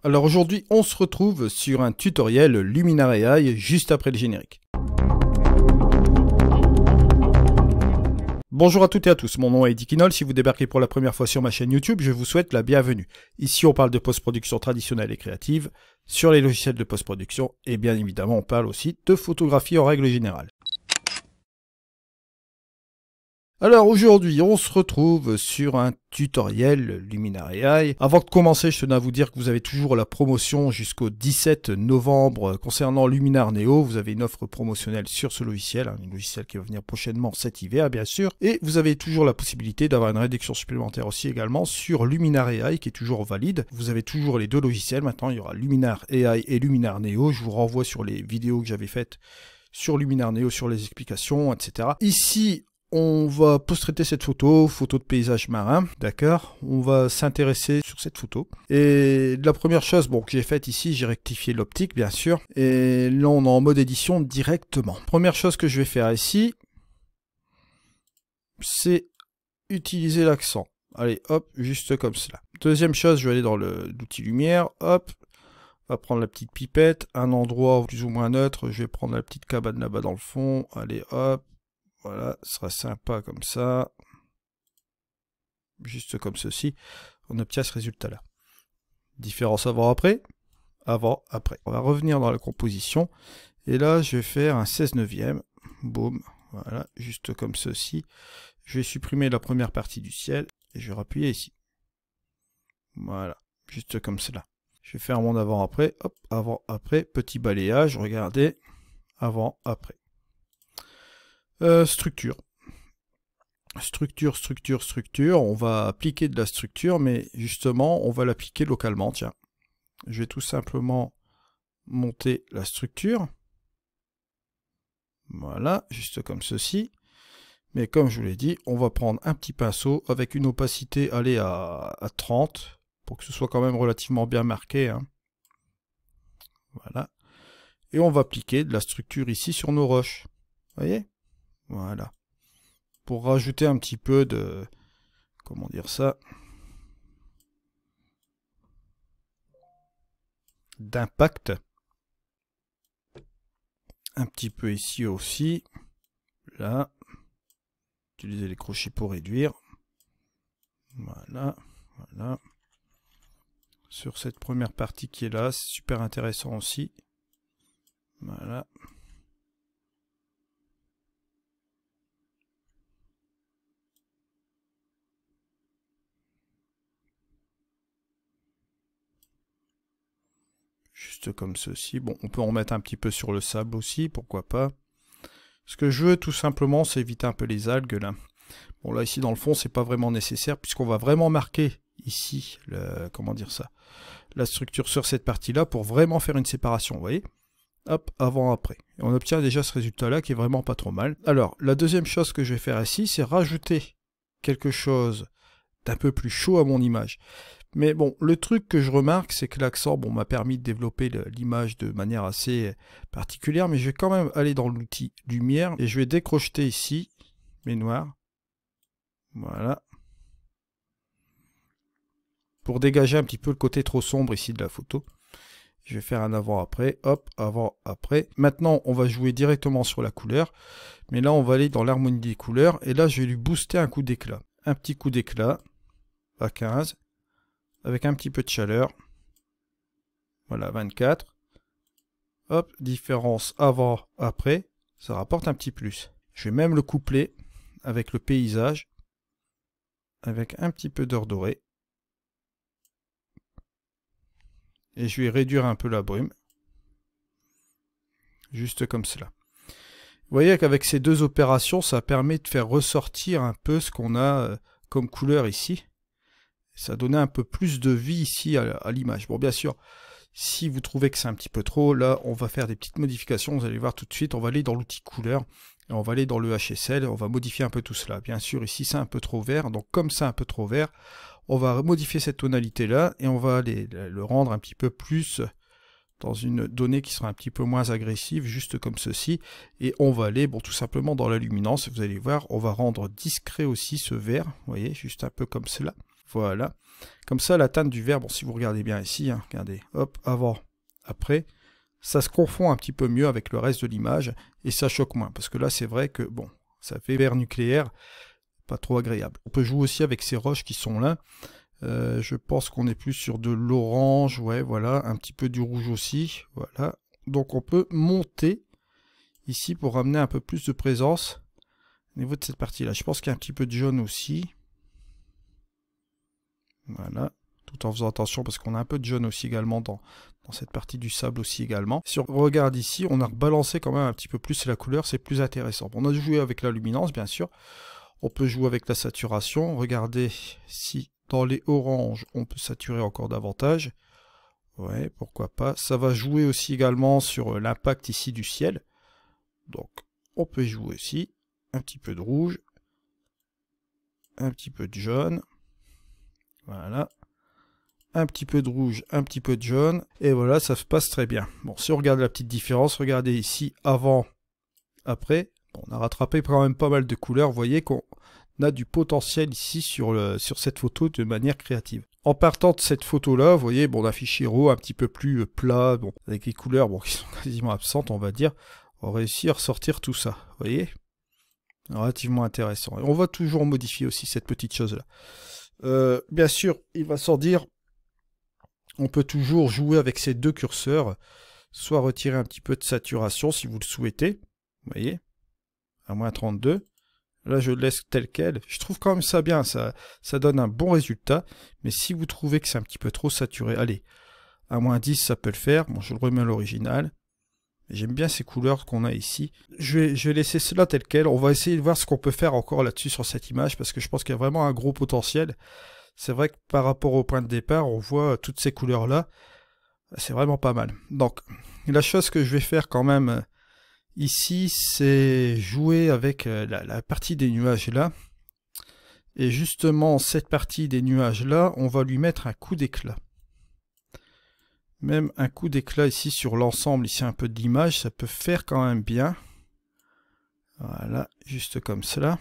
Alors aujourd'hui, on se retrouve sur un tutoriel Luminar AI juste après le générique. Bonjour à toutes et à tous, mon nom est Eddie Kinol. Si vous débarquez pour la première fois sur ma chaîne YouTube, je vous souhaite la bienvenue. Ici, on parle de post-production traditionnelle et créative, sur les logiciels de post-production, et bien évidemment, on parle aussi de photographie en règle générale. Alors aujourd'hui, on se retrouve sur un tutoriel Luminar AI. Avant de commencer, je tenais à vous dire que vous avez toujours la promotion jusqu'au 17 novembre concernant Luminar Neo. Vous avez une offre promotionnelle sur ce logiciel, un logiciel qui va venir prochainement cet hiver, bien sûr. Et vous avez toujours la possibilité d'avoir une réduction supplémentaire aussi également sur Luminar AI qui est toujours valide. Vous avez toujours les deux logiciels. Maintenant, il y aura Luminar AI et Luminar Neo. Je vous renvoie sur les vidéos que j'avais faites sur Luminar Neo, sur les explications, etc. Ici, on va post-traiter cette photo de paysage marin, d'accord? On va s'intéresser sur cette photo. Et la première chose que j'ai faite ici, j'ai rectifié l'optique, bien sûr. Et là, on est en mode édition directement. Première chose que je vais faire ici, c'est utiliser l'accent. Allez, hop, juste comme cela. Deuxième chose, je vais aller dans l'outil lumière, hop. On va prendre la petite pipette, un endroit plus ou moins neutre. Je vais prendre la petite cabane là-bas dans le fond. Allez, hop. Voilà, ce sera sympa comme ça. Juste comme ceci. On obtient ce résultat-là. Différence avant-après. Avant-après. On va revenir dans la composition. Et là, je vais faire un 16/9. Boum. Voilà, juste comme ceci. Je vais supprimer la première partie du ciel. Et je vais appuyer ici. Voilà, juste comme cela. Je vais faire mon avant-après. Hop, avant-après. Petit balayage. Regardez. Avant-après. Structure. Structure. On va appliquer de la structure, mais justement, on va l'appliquer localement. Tiens, je vais tout simplement monter la structure. Voilà, juste comme ceci. Mais comme je vous l'ai dit, on va prendre un petit pinceau avec une opacité allez à 30 pour que ce soit quand même relativement bien marqué. Hein. Voilà. Et on va appliquer de la structure ici sur nos roches. Vous voyez ? Voilà. Pour rajouter un petit peu de... Comment dire ça? D'impact. Un petit peu ici aussi. Là. Utiliser les crochets pour réduire. Voilà. Voilà. Sur cette première partie qui est là, c'est super intéressant aussi. Voilà. Juste comme ceci. Bon, on peut en mettre un petit peu sur le sable aussi, pourquoi pas. Ce que je veux tout simplement, c'est éviter un peu les algues là. Bon là ici dans le fond, c'est pas vraiment nécessaire puisqu'on va vraiment marquer ici, comment dire ça, la structure sur cette partie-là pour vraiment faire une séparation, vous voyez. Hop, avant-après. Et on obtient déjà ce résultat-là qui est vraiment pas trop mal. Alors, la deuxième chose que je vais faire ici, c'est rajouter quelque chose d'un peu plus chaud à mon image. Mais bon, le truc que je remarque, c'est que l'accent m'a permis de développer l'image de manière assez particulière, mais je vais quand même aller dans l'outil lumière et je vais décrocheter ici mes noirs. Voilà. Pour dégager un petit peu le côté trop sombre ici de la photo. Je vais faire un avant-après, hop, avant-après. Maintenant, on va jouer directement sur la couleur, mais là, on va aller dans l'harmonie des couleurs, et là, je vais lui booster un coup d'éclat. Un petit coup d'éclat à 15. Avec un petit peu de chaleur. Voilà, 24. Hop, différence avant, après. Ça rapporte un petit plus. Je vais même le coupler avec le paysage. Avec un petit peu d'or doré. Et je vais réduire un peu la brume. Juste comme cela. Vous voyez qu'avec ces deux opérations, ça permet de faire ressortir un peu ce qu'on a comme couleur ici. Ça donnait un peu plus de vie ici à l'image. Bon, bien sûr, si vous trouvez que c'est un petit peu trop, là, on va faire des petites modifications. Vous allez voir tout de suite, on va aller dans l'outil couleur. Et on va aller dans le HSL, on va modifier un peu tout cela. Bien sûr, ici, c'est un peu trop vert. Donc, comme c'est un peu trop vert, on va modifier cette tonalité-là. Et on va aller le rendre un petit peu plus dans une donnée qui sera un petit peu moins agressive, juste comme ceci. Et on va aller, tout simplement dans la luminance. Vous allez voir, on va rendre discret aussi ce vert. Vous voyez, juste un peu comme cela. Voilà. Comme ça, la teinte du vert, bon, si vous regardez bien ici, hein, regardez, hop, avant, après, ça se confond un petit peu mieux avec le reste de l'image et ça choque moins. Parce que là, c'est vrai que, bon, ça fait vert nucléaire, pas trop agréable. On peut jouer aussi avec ces roches qui sont là. Je pense qu'on est plus sur de l'orange, ouais, voilà, un petit peu du rouge aussi, voilà. Donc on peut monter ici pour ramener un peu plus de présence au niveau de cette partie-là. Je pense qu'il y a un petit peu de jaune aussi. Voilà, tout en faisant attention parce qu'on a un peu de jaune aussi également dans cette partie du sable aussi également. Si on regarde ici, on a rebalancé quand même un petit peu plus la couleur, c'est plus intéressant. On a joué avec la luminance, bien sûr. On peut jouer avec la saturation. Regardez si dans les oranges, on peut saturer encore davantage. Ouais, pourquoi pas. Ça va jouer aussi également sur l'impact ici du ciel. Donc, on peut jouer aussi. Un petit peu de rouge. Un petit peu de jaune. Voilà. Un petit peu de rouge, un petit peu de jaune. Et voilà, ça se passe très bien. Bon, si on regarde la petite différence, regardez ici, avant, après. Bon, on a rattrapé quand même pas mal de couleurs. Vous voyez qu'on a du potentiel ici sur cette photo de manière créative. En partant de cette photo-là, vous voyez, bon, on a un fichier RAW un petit peu plus plat, bon, avec les couleurs bon, qui sont quasiment absentes, on va dire. On va réussir à ressortir tout ça, vous voyez, relativement intéressant. Et on va toujours modifier aussi cette petite chose-là. Bien sûr, il va sans dire, on peut toujours jouer avec ces deux curseurs, soit retirer un petit peu de saturation si vous le souhaitez, vous voyez, à moins 32. Là, je le laisse tel quel. Je trouve quand même ça bien, ça donne un bon résultat. Mais si vous trouvez que c'est un petit peu trop saturé, allez, à moins 10, ça peut le faire. Bon, je le remets à l'original. J'aime bien ces couleurs qu'on a ici. Je vais laisser cela tel quel. On va essayer de voir ce qu'on peut faire encore là-dessus sur cette image, parce que je pense qu'il y a vraiment un gros potentiel. C'est vrai que par rapport au point de départ, on voit toutes ces couleurs-là. C'est vraiment pas mal. Donc, la chose que je vais faire quand même ici, c'est jouer avec la partie des nuages là. Et justement, cette partie des nuages là, on va lui mettre un coup d'éclat. Même un coup d'éclat ici sur l'ensemble, ici un peu de l'image, ça peut faire quand même bien. Voilà, juste comme cela.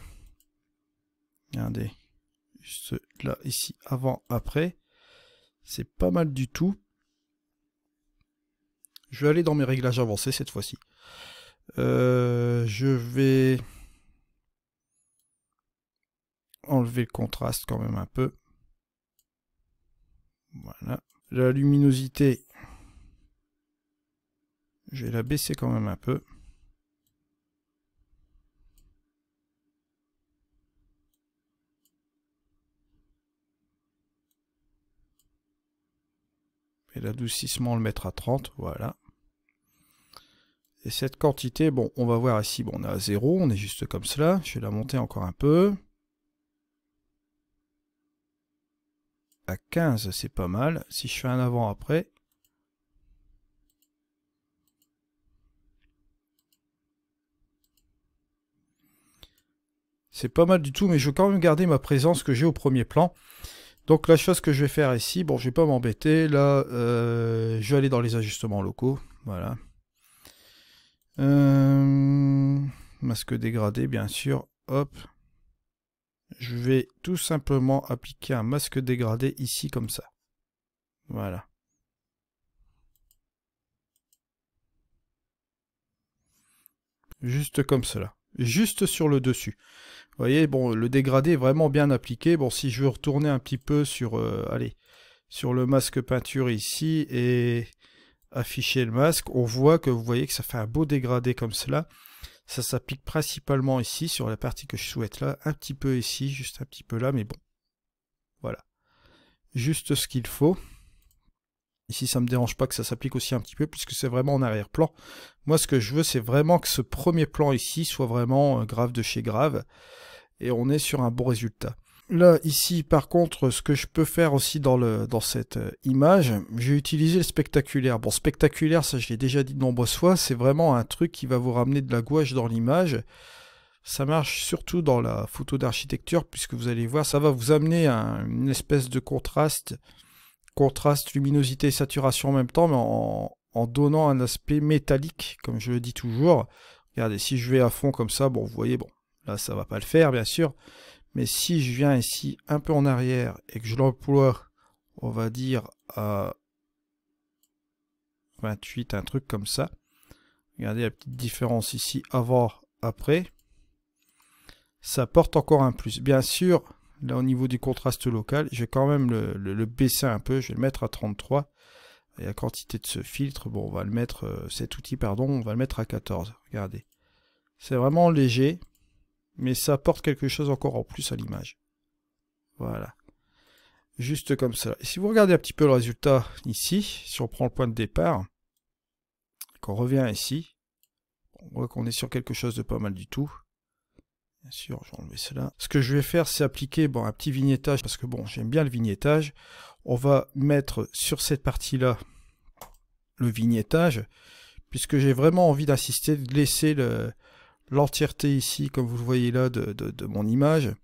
Regardez, juste là, ici, avant, après. C'est pas mal du tout. Je vais aller dans mes réglages avancés cette fois-ci. Je vais enlever le contraste quand même un peu. Voilà. La luminosité, je vais la baisser quand même un peu. Et l'adoucissement, on le mettre à 30, voilà. Et cette quantité, bon, on va voir ici, bon, on est à 0, on est juste comme cela. Je vais la monter encore un peu. À 15, c'est pas mal. Si je fais un avant-après. C'est pas mal du tout, mais je veux quand même garder ma présence que j'ai au premier plan. Donc la chose que je vais faire ici, bon, je vais pas m'embêter. Là, je vais aller dans les ajustements locaux. Voilà. Masque dégradé, bien sûr. Hop. Je vais tout simplement appliquer un masque dégradé ici comme ça. Voilà. Juste comme cela. Juste sur le dessus. Vous voyez, bon, le dégradé est vraiment bien appliqué. Bon, si je veux retourner un petit peu sur, allez, sur le masque peinture ici et afficher le masque, on voit que vous voyez que ça fait un beau dégradé comme cela. Ça s'applique principalement ici, sur la partie que je souhaite là, un petit peu ici, juste un petit peu là, mais bon. Voilà. Juste ce qu'il faut. Ici, ça ne me dérange pas que ça s'applique aussi un petit peu, puisque c'est vraiment en arrière-plan. Moi, ce que je veux, c'est vraiment que ce premier plan ici soit vraiment grave de chez grave. Et on est sur un bon résultat. Là, ici, par contre, ce que je peux faire aussi dans cette image, j'ai utilisé le spectaculaire. Bon, spectaculaire, ça je l'ai déjà dit de nombreuses fois, c'est vraiment un truc qui va vous ramener de la gouache dans l'image. Ça marche surtout dans la photo d'architecture, puisque vous allez voir, ça va vous amener une espèce de contraste, luminosité et saturation en même temps, mais en donnant un aspect métallique, comme je le dis toujours. Regardez, si je vais à fond comme ça, bon, vous voyez, bon, là, ça va pas le faire, bien sûr. Mais si je viens ici un peu en arrière et que je l'emploie, on va dire à 28, un truc comme ça. Regardez la petite différence ici, avant, après. Ça porte encore un plus. Bien sûr, là au niveau du contraste local, je vais quand même le baisser un peu. Je vais le mettre à 33. Et la quantité de ce filtre, bon, on va le mettre, cet outil, pardon, on va le mettre à 14. Regardez. C'est vraiment léger, mais ça apporte quelque chose encore en plus à l'image. Voilà. Juste comme ça. Et si vous regardez un petit peu le résultat ici, si on prend le point de départ, qu'on revient ici, on voit qu'on est sur quelque chose de pas mal du tout. Bien sûr, je vais enlever cela. Ce que je vais faire, c'est appliquer un petit vignettage, parce que bon, j'aime bien le vignettage. On va mettre sur cette partie-là le vignettage, puisque j'ai vraiment envie d'insister, de laisser l'entièreté ici, comme vous le voyez là, de mon image.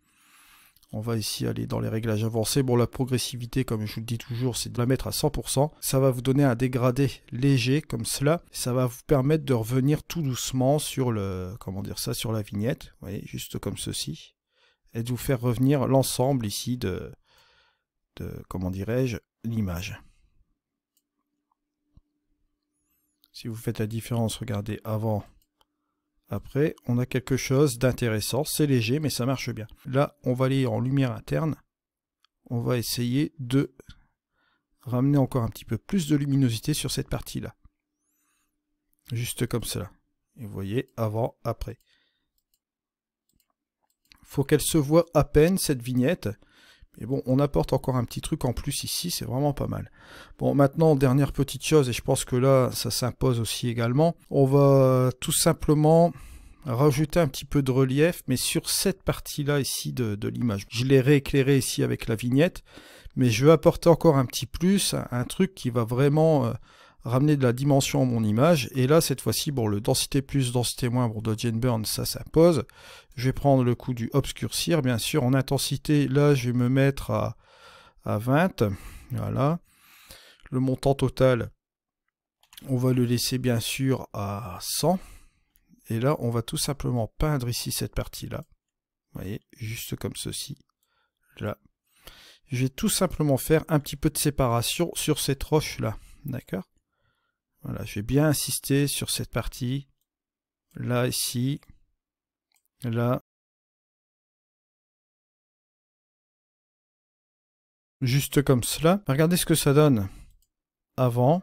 On va ici aller dans les réglages avancés. Bon, la progressivité, comme je vous le dis toujours, c'est de la mettre à 100%. Ça va vous donner un dégradé léger, comme cela. Ça va vous permettre de revenir tout doucement sur sur la vignette. Vous voyez, juste comme ceci. Et de vous faire revenir l'ensemble ici de comment dirais-je, l'image. Si vous faites la différence, regardez avant, après, on a quelque chose d'intéressant. C'est léger, mais ça marche bien. Là, on va aller en lumière interne. On va essayer de ramener encore un petit peu plus de luminosité sur cette partie-là. Juste comme cela. Et vous voyez, avant, après. Il faut qu'elle se voit à peine, cette vignette. Mais bon, on apporte encore un petit truc en plus ici, c'est vraiment pas mal. Bon, maintenant, dernière petite chose, et je pense que là, ça s'impose aussi également. On va tout simplement rajouter un petit peu de relief, mais sur cette partie-là ici de l'image. Je l'ai rééclairé ici avec la vignette, mais je veux apporter encore un petit plus, un truc qui va vraiment ramener de la dimension à mon image. Et là, cette fois-ci, bon, le densité plus, densité moins pour Dodge and Burn, ça s'impose. Je vais prendre le coup du obscurcir, bien sûr. En intensité, là, je vais me mettre à 20. Voilà. Le montant total, on va le laisser, bien sûr, à 100. Et là, on va tout simplement peindre ici cette partie-là. Vous voyez, juste comme ceci. Là. Je vais tout simplement faire un petit peu de séparation sur cette roche-là. D'accord ? Voilà, je vais bien insister sur cette partie. Là, ici. Là. Juste comme cela. Regardez ce que ça donne. Avant.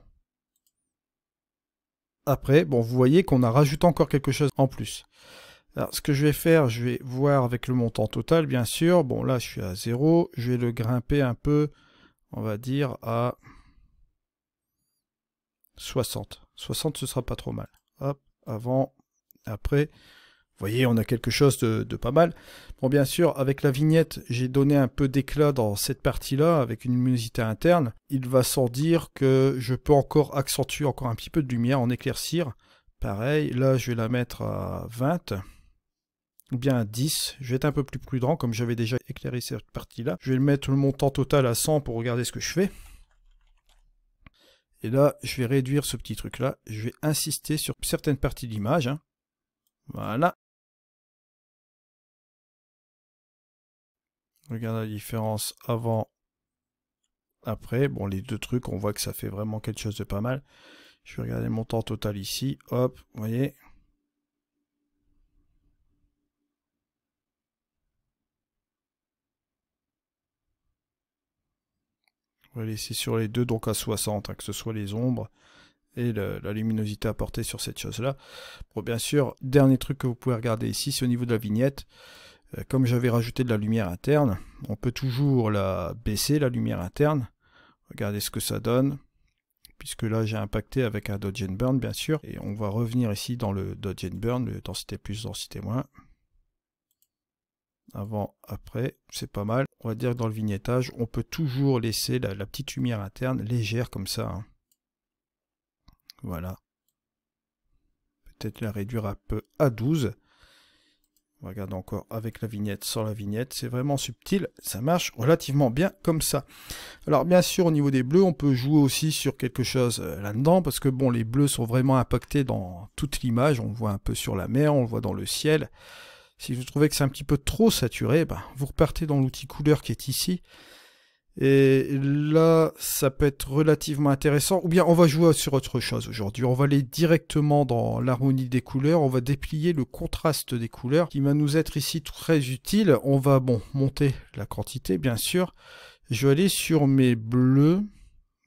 Après, bon, vous voyez qu'on a rajouté encore quelque chose en plus. Alors, ce que je vais faire, je vais voir avec le montant total, bien sûr. Bon, là, je suis à 0. Je vais le grimper un peu, on va dire, à 60. 60, ce sera pas trop mal. Hop, avant, après. Vous voyez, on a quelque chose de pas mal. Bon, bien sûr, avec la vignette, j'ai donné un peu d'éclat dans cette partie-là, avec une luminosité interne. Il va sans dire que je peux encore accentuer encore un petit peu de lumière, en éclaircir. Pareil, là, je vais la mettre à 20. Ou bien à 10. Je vais être un peu plus prudent, comme j'avais déjà éclairé cette partie-là. Je vais mettre le montant total à 100 pour regarder ce que je fais. Et là, je vais réduire ce petit truc-là. Je vais insister sur certaines parties de l'image. Hein. Voilà. Regardez la différence avant, après. Bon, les deux trucs, on voit que ça fait vraiment quelque chose de pas mal. Je vais regarder le montant total ici. Hop, vous voyez. On va laisser sur les deux, donc à 60, hein, que ce soit les ombres et la luminosité apportée sur cette chose-là. Bon, bien sûr, dernier truc que vous pouvez regarder ici, c'est au niveau de la vignette. Comme j'avais rajouté de la lumière interne, on peut toujours la baisser, la lumière interne. Regardez ce que ça donne. Puisque là, j'ai impacté avec un Dodge and Burn, bien sûr. Et on va revenir ici dans le Dodge and Burn, le densité plus, densité moins. Avant, après, c'est pas mal. On va dire que dans le vignettage, on peut toujours laisser la petite lumière interne légère comme ça. Hein. Voilà. Peut-être la réduire un peu à 12. On va regarder encore avec la vignette, sans la vignette. C'est vraiment subtil. Ça marche relativement bien comme ça. Alors bien sûr, au niveau des bleus, on peut jouer aussi sur quelque chose là-dedans. Parce que bon, les bleus sont vraiment impactés dans toute l'image. On le voit un peu sur la mer, on le voit dans le ciel. Si vous trouvez que c'est un petit peu trop saturé, ben, vous repartez dans l'outil couleur qui est ici. Et là, ça peut être relativement intéressant. Ou bien on va jouer sur autre chose aujourd'hui. On va aller directement dans l'harmonie des couleurs. On va déplier le contraste des couleurs qui va nous être ici très utile. On va monter la quantité, bien sûr. Je vais aller sur mes bleus.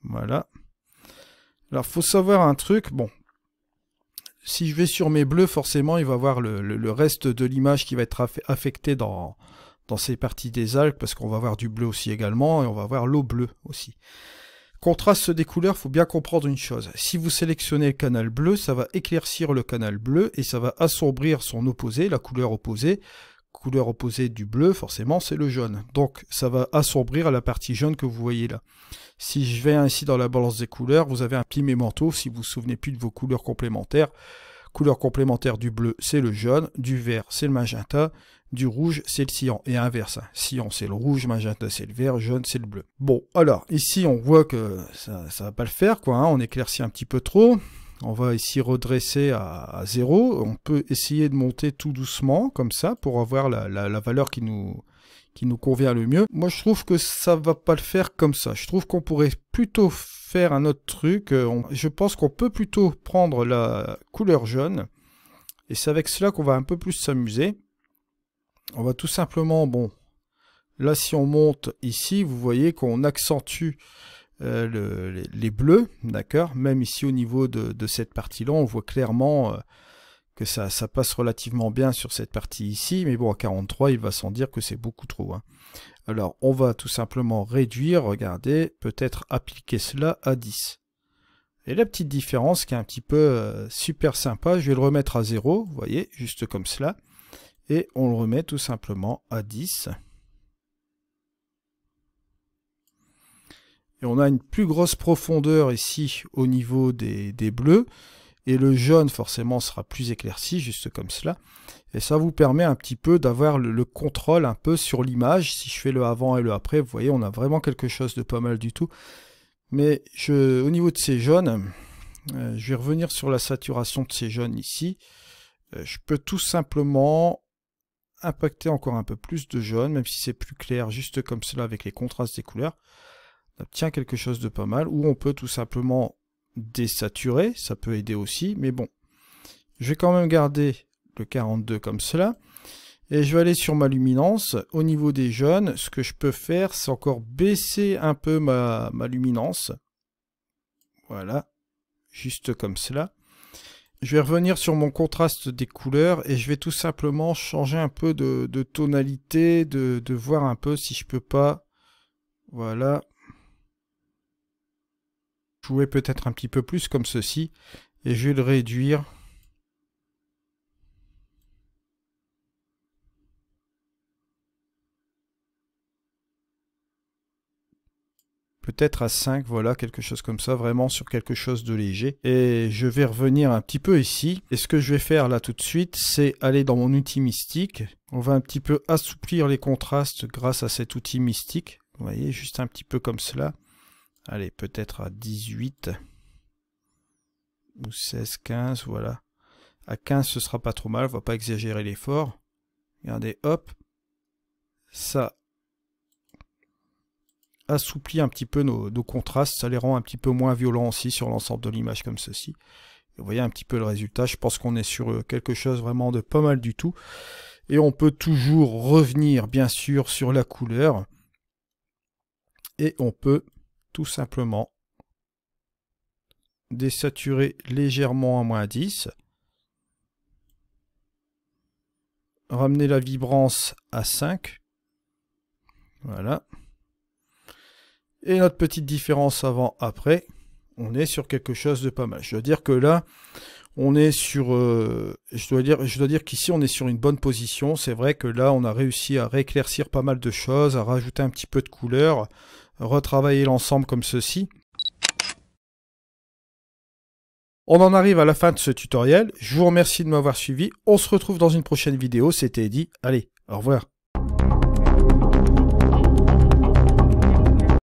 Voilà. Alors, faut savoir un truc. Bon, si je vais sur mes bleus, forcément, il va y avoir le reste de l'image qui va être affecté dans ces parties des algues, parce qu'on va avoir du bleu aussi également, et on va avoir l'eau bleue aussi. Contraste des couleurs, il faut bien comprendre une chose. Si vous sélectionnez le canal bleu, ça va éclaircir le canal bleu, et ça va assombrir son opposé, la couleur opposée. Couleur opposée du bleu, forcément, c'est le jaune. Donc, ça va assombrir la partie jaune que vous voyez là. Si je vais ainsi dans la balance des couleurs, vous avez un petit mémento, si vous vous souvenez plus de vos couleurs complémentaires. Couleur complémentaire du bleu, c'est le jaune, du vert, c'est le magenta, du rouge, c'est le cyan, et inverse. Cyan, c'est le rouge, magenta, c'est le vert, jaune, c'est le bleu. Bon, alors, ici, on voit que ça va pas le faire, quoi, hein, on éclaircit un petit peu trop. On va ici redresser à 0. On peut essayer de monter tout doucement, comme ça, pour avoir la valeur qui nous convient le mieux. Moi, je trouve que ça va pas le faire comme ça. Je trouve qu'on pourrait plutôt faire un autre truc. Je pense qu'on peut plutôt prendre la couleur jaune. Et c'est avec cela qu'on va un peu plus s'amuser. On va tout simplement, là, si on monte ici, vous voyez qu'on accentue les bleus, d'accord. Même ici au niveau de cette partie-là, on voit clairement que ça passe relativement bien sur cette partie ici, mais bon, à 43, il va sans dire que c'est beaucoup trop. Hein. Alors, on va tout simplement réduire, regardez, peut-être appliquer cela à 10. Et la petite différence qui est un petit peu super sympa, je vais le remettre à 0, vous voyez, juste comme cela, et on le remet tout simplement à 10. Et on a une plus grosse profondeur ici au niveau des bleus. Et le jaune forcément sera plus éclairci, juste comme cela. Et ça vous permet un petit peu d'avoir le contrôle un peu sur l'image. Si je fais le avant et le après, vous voyez, on a vraiment quelque chose de pas mal du tout. Mais au niveau de ces jaunes, je vais revenir sur la saturation de ces jaunes ici. Je peux tout simplement impacter encore un peu plus de jaune, même si c'est plus clair, juste comme cela avec les contrastes des couleurs. On obtient quelque chose de pas mal, ou on peut tout simplement désaturer, ça peut aider aussi, mais bon, je vais quand même garder le 42 comme cela, et je vais aller sur ma luminance. Au niveau des jaunes, ce que je peux faire, c'est encore baisser un peu ma luminance, voilà, juste comme cela. Je vais revenir sur mon contraste des couleurs, et je vais tout simplement changer un peu de tonalité, de voir un peu si je peux pas, voilà, jouer peut-être un petit peu plus comme ceci, et je vais le réduire peut-être à 5, voilà, quelque chose comme ça, vraiment sur quelque chose de léger. Et je vais revenir un petit peu ici, et ce que je vais faire là tout de suite, c'est aller dans mon outil mystique. On va un petit peu assouplir les contrastes grâce à cet outil mystique, vous voyez, juste un petit peu comme cela. Allez, peut-être à 18 ou 16, 15, voilà. À 15, ce sera pas trop mal, on va pas exagérer l'effort. Regardez, hop. Ça assouplit un petit peu nos contrastes, ça les rend un petit peu moins violents aussi sur l'ensemble de l'image comme ceci. Et vous voyez un petit peu le résultat, je pense qu'on est sur quelque chose vraiment de pas mal du tout. Et on peut toujours revenir, bien sûr, sur la couleur. Et on peut tout simplement désaturer légèrement à moins 10. Ramener la vibrance à 5. Voilà. Et notre petite différence avant-après, on est sur quelque chose de pas mal. Je dois dire que là, on est sur... je dois dire qu'ici, on est sur une bonne position. C'est vrai que là, on a réussi à rééclaircir pas mal de choses, à rajouter un petit peu de couleur, retravailler l'ensemble comme ceci. On en arrive à la fin de ce tutoriel. Je vous remercie de m'avoir suivi. On se retrouve dans une prochaine vidéo. C'était Eddy. Allez, au revoir.